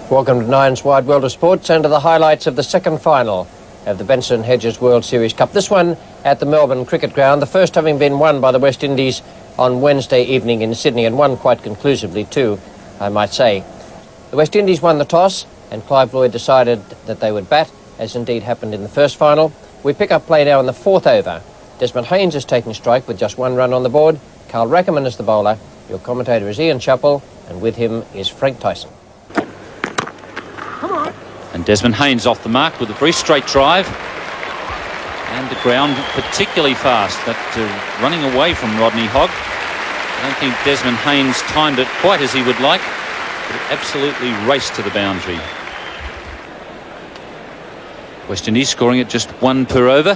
Welcome to Nine's Wide World of Sports and to the highlights of the second final of the Benson Hedges World Series Cup. This one at the Melbourne Cricket Ground, the first having been won by the West Indies on Wednesday evening in Sydney, and won quite conclusively too, I might say. The West Indies won the toss and Clive Lloyd decided that they would bat, as indeed happened in the first final. We pick up play now in the fourth over. Desmond Haynes is taking strike with just one run on the board. Carl Rackerman is the bowler. Your commentator is Ian Chappell, and with him is Frank Tyson. And Desmond Haynes off the mark with a very straight drive. And the ground particularly fast. That running away from Rodney Hogg. I don't think Desmond Haynes timed it quite as he would like, but it absolutely raced to the boundary. West Indies scoring at just one per over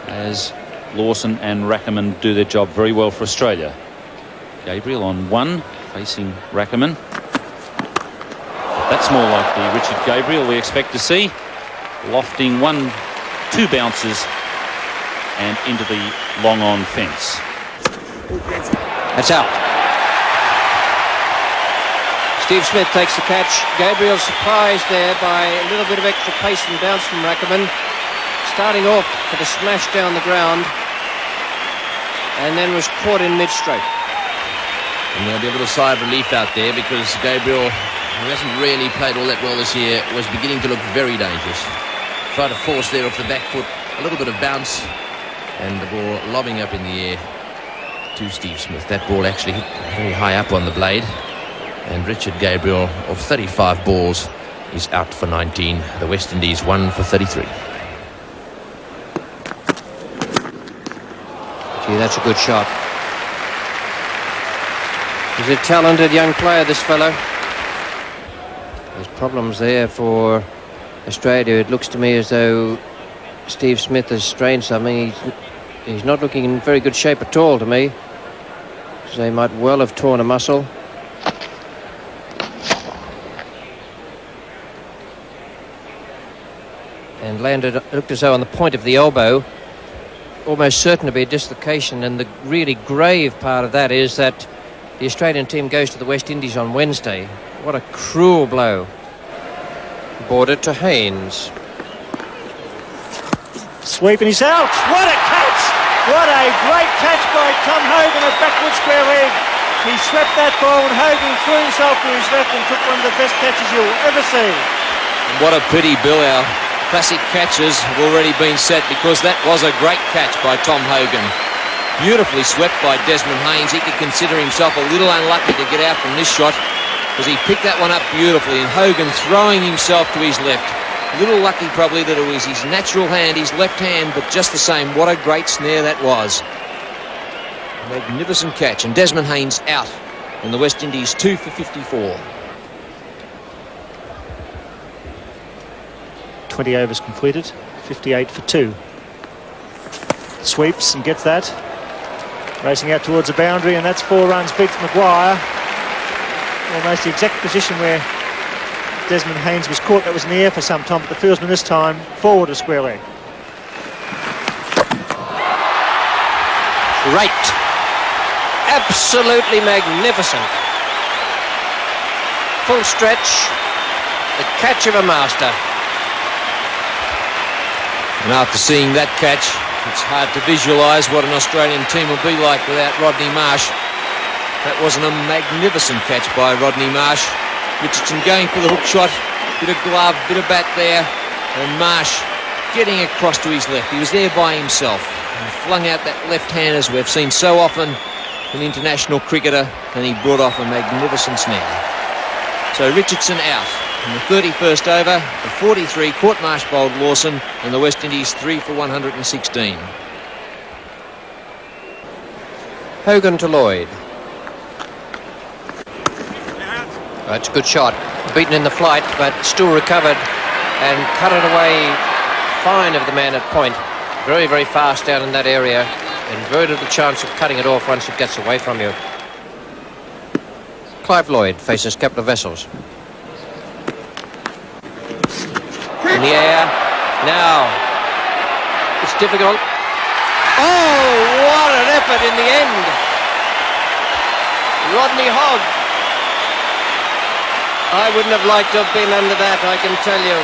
as Lawson and Rackerman do their job very well for Australia. Gabriel on one, facing Rackerman. That's more like the Richard Gabriel we expect to see. Lofting two bounces and into the long on fence. That's out. Steve Smith takes the catch. Gabriel surprised there by a little bit of extra pace and bounce from Rackerman. Starting off for the smash down the ground and then was caught in mid-stroke. And there'll be a little sigh of relief out there because Gabriel, who hasn't really played all that well this year, was beginning to look very dangerous. Tried to force there off the back foot, a little bit of bounce, and the ball lobbing up in the air to Steve Smith. That ball actually hit very high up on the blade, and Richard Gabriel, of 35 balls, is out for 19. The West Indies 1 for 33. Gee, that's a good shot. He's a talented young player, this fellow. There's problems there for Australia. It looks to me as though Steve Smith has strained something. He's not looking in very good shape at all to me. So he might well have torn a muscle. And landed, looked as though on the point of the elbow. Almost certain to be a dislocation, and the really grave part of that is that the Australian team goes to the West Indies on Wednesday. What a cruel blow. Bordered to Haynes. Sweep and he's out. What a catch! What a great catch by Tom Hogan at backward square leg. He swept that ball and Hogan threw himself to his left and took one of the best catches you'll ever see. And what a pity, Bill. Our classic catches have already been set because that was a great catch by Tom Hogan. Beautifully swept by Desmond Haynes. He could consider himself a little unlucky to get out from this shot because he picked that one up beautifully, and Hogan throwing himself to his left. A little lucky probably that it was his natural hand, his left hand, but just the same, what a great snare that was. Magnificent catch, and Desmond Haynes out, and the West Indies 2 for 54. 20 overs completed, 58 for 2. Sweeps and gets that. Racing out towards the boundary, and that's 4 runs. Beats Maguire. Almost the exact position where Desmond Haynes was caught. That was in the air for some time, but the fieldsman this time forward to square leg. Great. Absolutely magnificent. Full stretch. The catch of a master. And after seeing that catch, it's hard to visualise what an Australian team will be like without Rodney Marsh. That wasn't a magnificent catch by Rodney Marsh. Richardson going for the hook shot, bit of glove, bit of bat there, and Marsh getting across to his left. He was there by himself and flung out that left hand as we've seen so often an international cricketer, and he brought off a magnificent snare. So Richardson out in the 31st over. The 43, Court Marsh bowled Lawson, and the West Indies 3 for 116. Hogan to Lloyd. That's a good shot. Beaten in the flight, but still recovered and cut it away fine of the man at point. Very, very fast down in that area, and very little chance of cutting it off once it gets away from you. Clive Lloyd faces Kepler Wessels. In the air. Now. It's difficult. Oh, what an effort in the end. Rodney Hogg I wouldn't have liked to have been under that, I can tell you.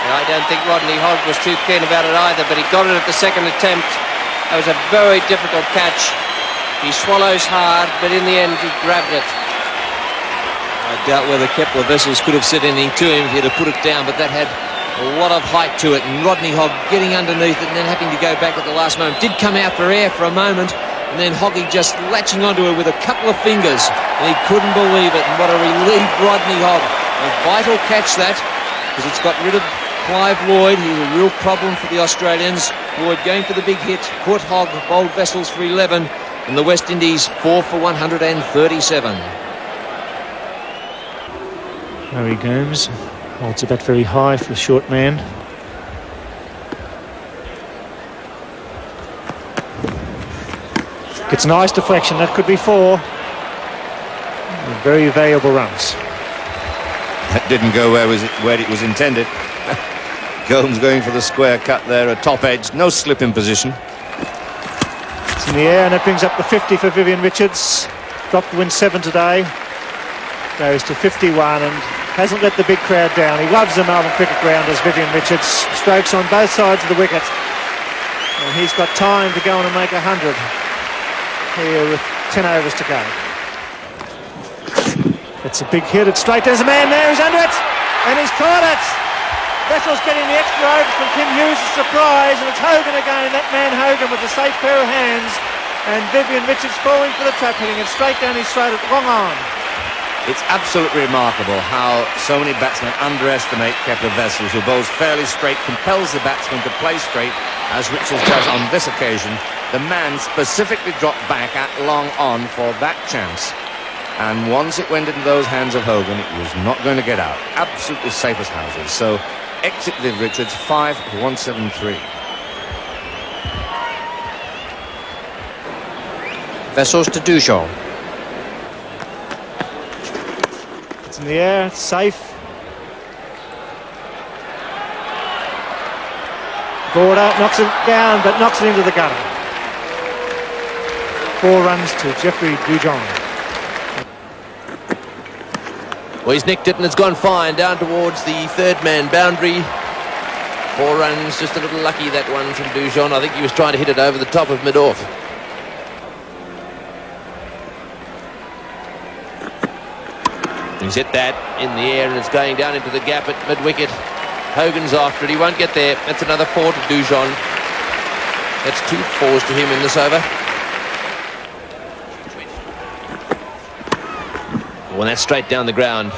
I don't think Rodney Hogg was too keen about it either, but he got it at the second attempt. That was a very difficult catch. He swallows hard, but in the end he grabbed it. I doubt whether Kepler Wessels could have said anything to him if he'd have put it down, but that had a lot of height to it, and Rodney Hogg getting underneath it and then having to go back at the last moment. Did come out for air for a moment, and then Hoggy just latching onto it with a couple of fingers, and he couldn't believe it. And what a relief, Rodney Hogg. A vital catch that, because it's got rid of Clive Lloyd. He's a real problem for the Australians. Lloyd going for the big hit, caught Hogg, bowled Wessels for 11, and the West Indies 4 for 137. Murray Gomes holds the bat very high for the short man. Gets a nice deflection, that could be 4. Very valuable runs. That didn't go where it was intended. Gomes going for the square cut there, a top edge, no slip in position. It's in the air, and it brings up the 50 for Vivian Richards. Dropped to win 7 today. Goes to 51 and hasn't let the big crowd down. He loves the Melbourne Cricket Ground as Vivian Richards. Strokes on both sides of the wicket. And he's got time to go on and make 100 here with 10 overs to go. It's a big hit. It's straight. There's a man there. He's under it. And he's caught it. Wessels getting the extra over from Kim Hughes' surprise. And it's Hogan again. That man Hogan with a safe pair of hands. And Vivian Richards falling for the trap, hitting it straight down his throat at long on. It's absolutely remarkable how so many batsmen underestimate Kepler Wessels, who bowls fairly straight, compels the batsman to play straight, as Richards does on this occasion. The man specifically dropped back at long on for that chance. And once it went into those hands of Hogan, it was not going to get out. Absolutely safe as houses. So, exit Viv Richards, 5 for 173. Wessels to Dujon. In the air, it's safe. Border knocks it down, but knocks it into the gutter. 4 runs to Jeffrey Dujon. Well, he's nicked it and it's gone fine down towards the third man boundary. 4 runs, just a little lucky that one from Dujon. I think he was trying to hit it over the top of mid-off. He's hit that in the air and it's going down into the gap at mid-wicket. Hogan's after it. He won't get there. That's another 4 to Dujon. That's 2 4s to him in this over. Well, that's straight down the ground.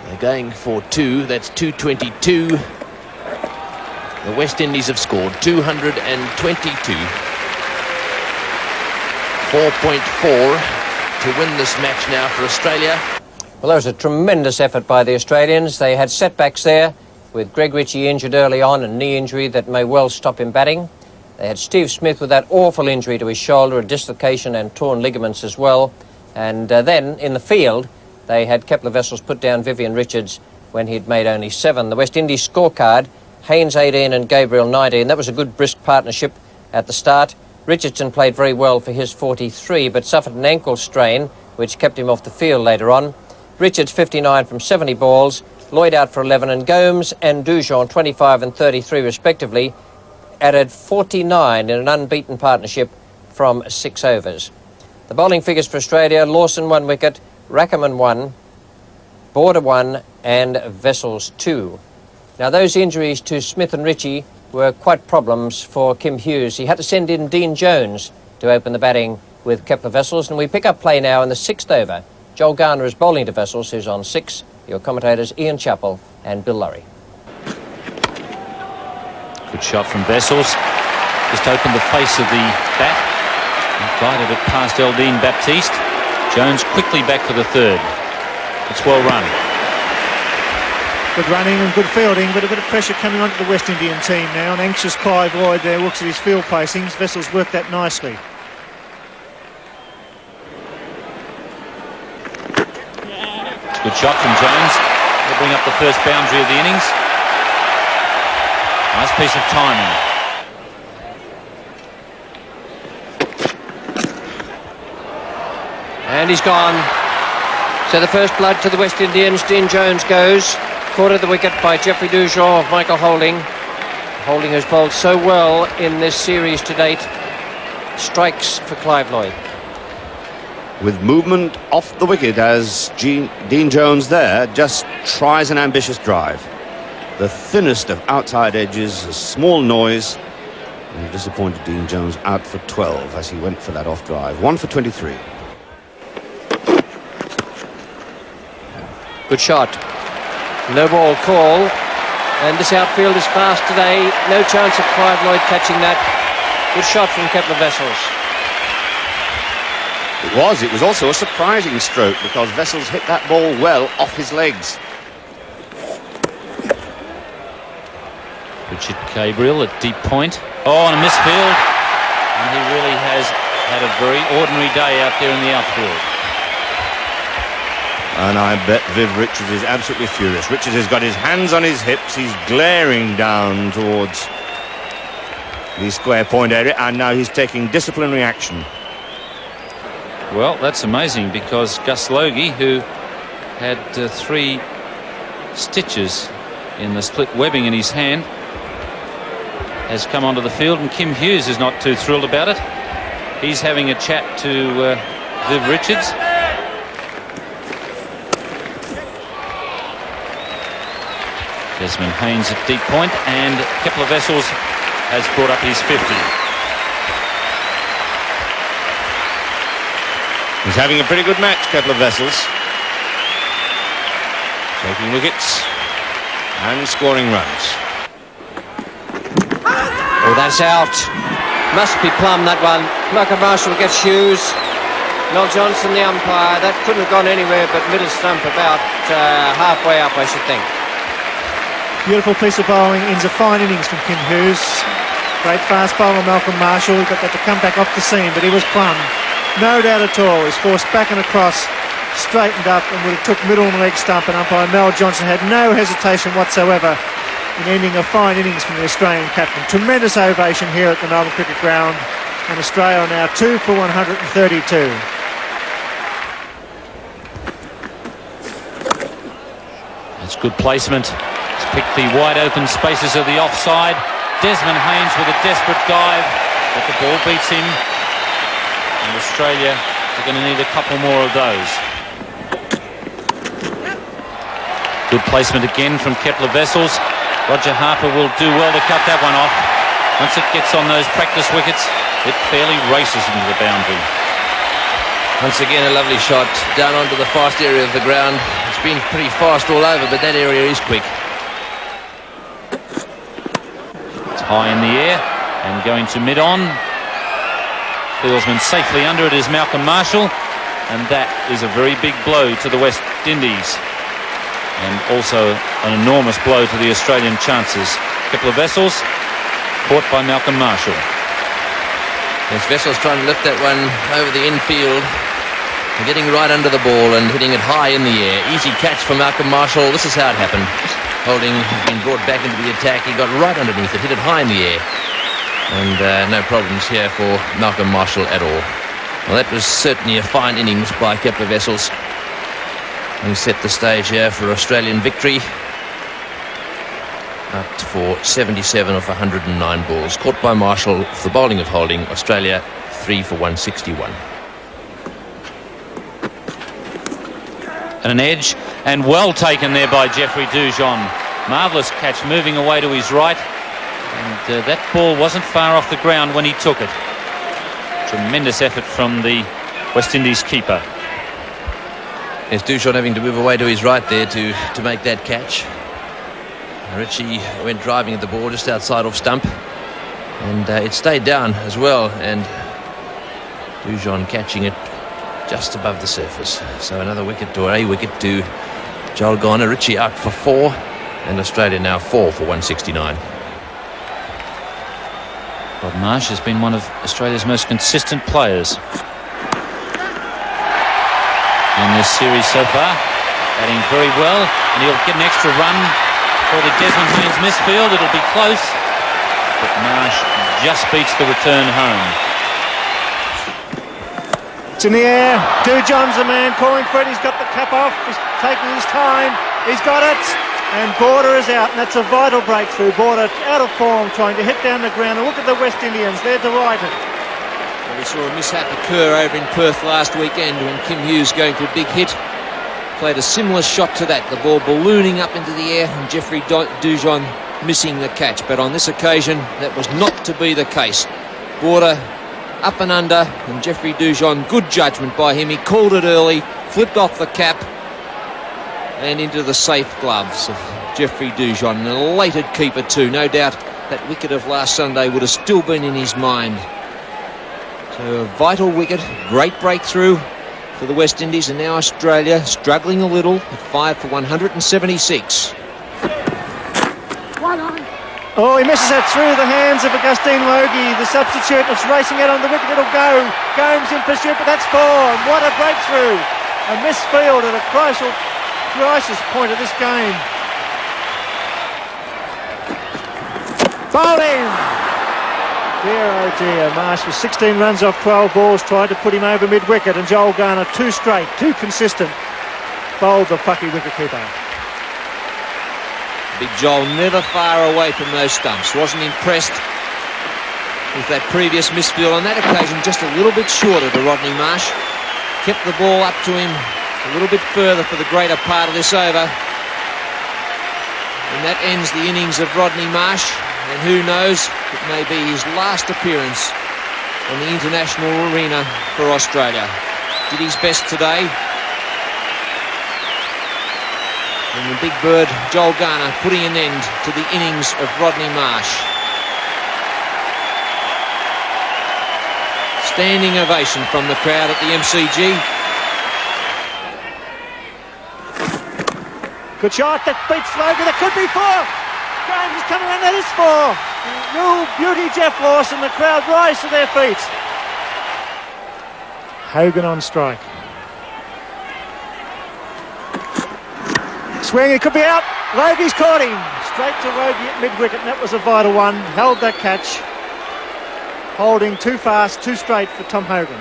They're going for 2. That's 222. The West Indies have scored 222. 4.4 to win this match now for Australia. Well, that was a tremendous effort by the Australians. They had setbacks there with Greg Ritchie injured early on, a knee injury that may well stop him batting. They had Steve Smith with that awful injury to his shoulder, a dislocation and torn ligaments as well. And then in the field, they had Kepler Wessels put down Vivian Richards when he'd made only 7. The West Indies scorecard, Haynes 18 and Gabriel 19. That was a good brisk partnership at the start. Richardson played very well for his 43, but suffered an ankle strain, which kept him off the field later on. Richards 59 from 70 balls, Lloyd out for 11, and Gomes and Dujon 25 and 33 respectively, added 49 in an unbeaten partnership from 6 overs. The bowling figures for Australia: Lawson 1 wicket, Rackerman 1, Border 1 and Wessels 2. Now those injuries to Smith and Ritchie were quite problems for Kim Hughes. He had to send in Dean Jones to open the batting with Kepler Wessels, and we pick up play now in the 6th over. Joel Garner is bowling to Wessels, who's on 6. Your commentators Ian Chappell and Bill Lurry. Good shot from Wessels. Just opened the face of the bat and guided it past Eldine Baptiste. Jones quickly back for the 3rd. It's well run. Good running and good fielding, but a bit of pressure coming onto the West Indian team now. An anxious Clive Lloyd there looks at his field placings. Wessels worked that nicely. Good shot from Jones. They'll bring up the first boundary of the innings. Nice piece of timing. And he's gone. So the first blood to the West Indians. Dean Jones goes. Caught at the wicket by Jeffrey Dujon of Michael Holding. Holding has bowled so well in this series to date. Strikes for Clive Lloyd. With movement off the wicket as Dean Jones there just tries an ambitious drive. The thinnest of outside edges, a small noise, and disappointed Dean Jones out for 12 as he went for that off drive. 1 for 23. Good shot. No ball call. And this outfield is fast today. No chance of Clive Lloyd catching that. Good shot from Kepler Wessels. It was also a surprising stroke because Wessels hit that ball well off his legs. Richard Gabriel at deep point. Oh, and a misfield. And he really has had a very ordinary day out there in the outfield. And I bet Viv Richards is absolutely furious. Richards has got his hands on his hips. He's glaring down towards the square point area, and now he's taking disciplinary action. Well, that's amazing because Gus Logie, who had 3 stitches in the split webbing in his hand, has come onto the field, and Kim Hughes is not too thrilled about it. He's having a chat to Viv Richards. Desmond Haynes at deep point, and Kepler Wessels has brought up his 50. He's having a pretty good match, Kepler Wessels. Taking wickets and scoring runs. Oh, that's out. Must be plumb, that one. Malcolm Marshall gets Hughes. Mel Johnson, the umpire. That couldn't have gone anywhere but middle stump, about halfway up, I should think. Beautiful piece of bowling. Ends a fine innings from Kim Hughes. Great fast bowler Malcolm Marshall. He got that to come back off the seam, but he was plumb. No doubt at all. He's forced back and across, straightened up, and would have took middle and leg stump, and umpire Mel Johnson had no hesitation whatsoever in ending a fine innings from the Australian captain. Tremendous ovation here at the Melbourne Cricket Ground, and Australia are now 2 for 132. That's good placement. He's picked the wide open spaces of the offside. Desmond Haynes with a desperate dive, but the ball beats him. And Australia are going to need a couple more of those. Good placement again from Kepler Wessels. Roger Harper will do well to cut that one off. Once it gets on those practice wickets, it fairly races into the boundary. Once again, a lovely shot down onto the fast area of the ground. It's been pretty fast all over, but that area is quick. It's high in the air and going to mid-on. Fieldsman safely under it is Malcolm Marshall, and that is a very big blow to the West Indies, and also an enormous blow to the Australian chances. Kepler Wessels caught by Malcolm Marshall. Yes, Wessels trying to lift that one over the infield, getting right under the ball and hitting it high in the air. Easy catch for Malcolm Marshall. This is how it happened. Holding has been brought back into the attack. He got right underneath it, hit it high in the air. And no problems here for Malcolm Marshall at all. Well, that was certainly a fine innings by Kepler Wessels. He set the stage here for Australian victory. Up for 77 of 109 balls. Caught by Marshall for the bowling of Holding. Australia 3 for 161. And an edge, and well taken there by Jeffrey Dujon. Marvellous catch, moving away to his right. And that ball wasn't far off the ground when he took it. Tremendous effort from the West Indies keeper. Yes, Dujon having to move away to his right there to make that catch. Ritchie went driving at the ball just outside off stump, and it stayed down as well, and Dujon catching it just above the surface. So another wicket, or a wicket to Joel Garner. Ritchie out for 4, and Australia now 4 for 169. Rod Marsh has been one of Australia's most consistent players in this series so far, batting very well, and he'll get an extra run for the Desmond Haynes misfield. It'll be close, but Marsh just beats the return home. It's in the air. Dujon's the man calling for it. He's got the cap off. He's taking his time. He's got it. And Border is out, and that's a vital breakthrough. Border out of form, trying to hit down the ground. And look at the West Indians. They're delighted. Well, we saw a mishap occur over in Perth last weekend when Kim Hughes, going for a big hit, played a similar shot to that. The ball ballooning up into the air and Jeffrey Dujon missing the catch. But on this occasion, that was not to be the case. Border up and under, and Jeffrey Dujon, good judgment by him. He called it early, flipped off the cap and into the safe gloves of Jeffrey Dujon. An elated keeper too. No doubt that wicket of last Sunday would have still been in his mind. So a vital wicket, great breakthrough for the West Indies, and now Australia struggling a little at 5 for 176. Oh, he misses that through the hands of Augustine Logie, the substitute. It's racing out on the wicket. It'll go. Gomes in pursuit, but that's four. And what a breakthrough. A misfield at a crisis point of this game. Bowling! Dear, oh dear. Marsh with 16 runs off 12 balls, tried to put him over mid-wicket, and Joel Garner, too straight, too consistent, bowled the fucky wicketkeeper. Big Joel never far away from those stumps. Wasn't impressed with that previous misfield on that occasion, just a little bit shorter to Rodney Marsh. Kept the ball up to him a little bit further for the greater part of this over. And that ends the innings of Rodney Marsh. And who knows, it may be his last appearance on the international arena for Australia. Did his best today. And the big bird, Joel Garner, putting an end to the innings of Rodney Marsh. Standing ovation from the crowd at the MCG. Good shot, that beats Logie, that could be four. James is coming around, that is four. Real beauty, Jeff Lawson, the crowd rise to their feet. Hogan on strike. Swing, it could be out. Logie's caught him. Straight to Logie at mid-wicket, and that was a vital one. Held that catch. Holding too fast, too straight for Tom Hogan.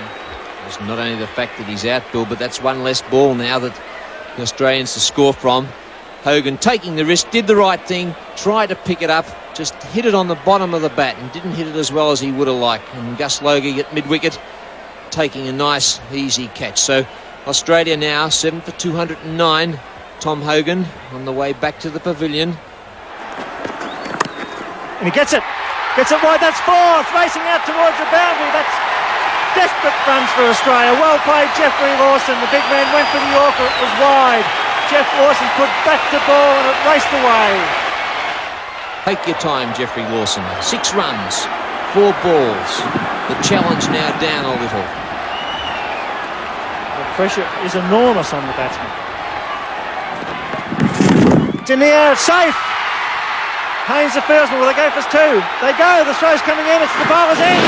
It's not only the fact that he's out, Bill, but that's one less ball now that the Australians to score from. Hogan taking the risk, did the right thing, tried to pick it up, just hit it on the bottom of the bat and didn't hit it as well as he would have liked. And Gus Logie at mid-wicket taking a nice, easy catch. So Australia now 7 for 209. Tom Hogan on the way back to the pavilion. And he gets it. Gets it wide. That's four. It's racing out towards the boundary. That's desperate runs for Australia. Well played, Jeffrey Lawson. The big man went for the Yorker. It was wide. Jeff Lawson put back the ball and it raced away. Take your time, Jeffrey Lawson. 6 runs, 4 balls. The challenge now down a little. The pressure is enormous on the batsman. It's in the air, it's safe. Haynes the fieldsman, will they go for 2? They go, the throw's coming in, it's the bowler's end.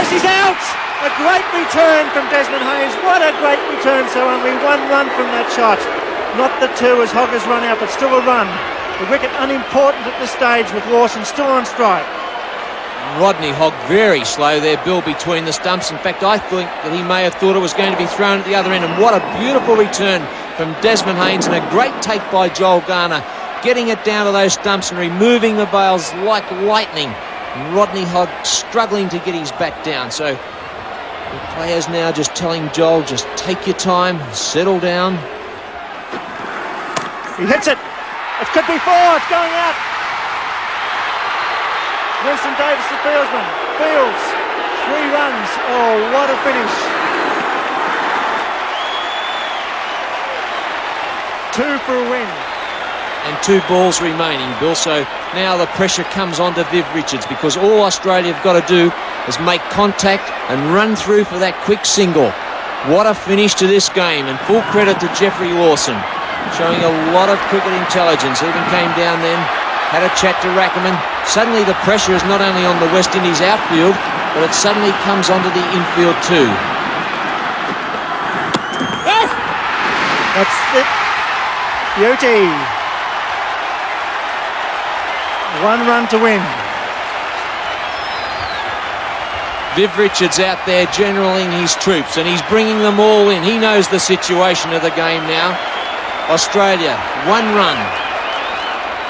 He's out! A great return from Desmond Haynes. What a great return, so only 1 run from that shot. Not the 2 as Hogger's run out, but still a run. The wicket unimportant at this stage with Lawson still on strike. Rodney Hogg very slow there, Bill, between the stumps. In fact, I think that he may have thought it was going to be thrown at the other end. And what a beautiful return from Desmond Haynes, and a great take by Joel Garner, getting it down to those stumps and removing the bails like lightning. And Rodney Hogg struggling to get his bat down. So the players now just telling Joel, just take your time, settle down. He hits it. It could be 4. It's going out. Winston Davis, the fieldsman, fields 3 runs. Oh, what a finish. 2 for a win. And 2 balls remaining, Bill. So now the pressure comes on to Viv Richards, because all Australia have got to do is make contact and run through for that quick single. What a finish to this game, and full credit to Jeffrey Lawson, showing a lot of cricket intelligence. Even came down then, had a chat to Rackerman. Suddenly the pressure is not only on the West Indies outfield, but it suddenly comes onto the infield too. Yes! That's it. Beauty. 1 run to win. Viv Richards out there generaling his troops, and he's bringing them all in. He knows the situation of the game now. Australia, 1 run.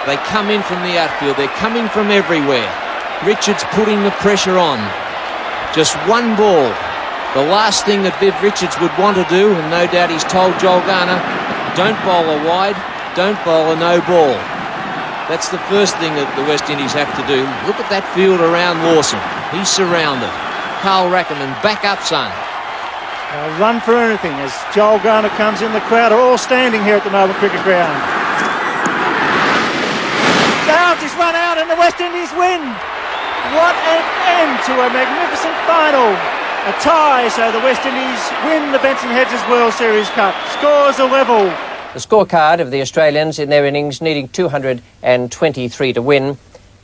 They come in from the outfield. They're coming from everywhere. Richards putting the pressure on. Just 1 ball. The last thing that Viv Richards would want to do, and no doubt he's told Joel Garner, don't bowl a wide, don't bowl a no ball. That's the first thing that the West Indies have to do. Look at that field around Lawson. He's surrounded. Carl Rackerman, back up, son. They'll run for anything as Joel Garner comes in. The crowd are all standing here at the Melbourne Cricket Ground. Downs is run out and the West Indies win. What an end to a magnificent final. A tie, so the West Indies win the Benson Hedges World Series Cup. Scores are level. The scorecard of the Australians in their innings needing 223 to win.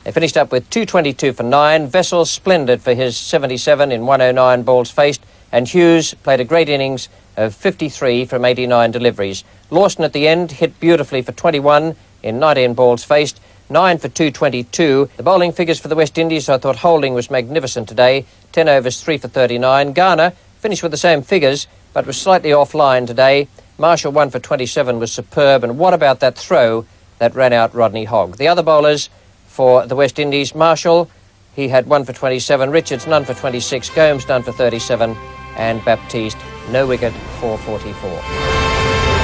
They finished up with 222 for 9. Vessel splendid for his 77 in 109 balls faced. And Hughes played a great innings of 53 from 89 deliveries. Lawson at the end hit beautifully for 21 in 19 balls faced. 9 for 222. The bowling figures for the West Indies, I thought Holding was magnificent today. 10 overs, 3 for 39. Garner finished with the same figures, but was slightly offline today. Marshall 1 for 27 was superb. And what about that throw that ran out Rodney Hogg? The other bowlers for the West Indies, Marshall, he had 1 for 27. Richards, none for 26. Gomes, none for 37. And Baptiste, no wicket, 444.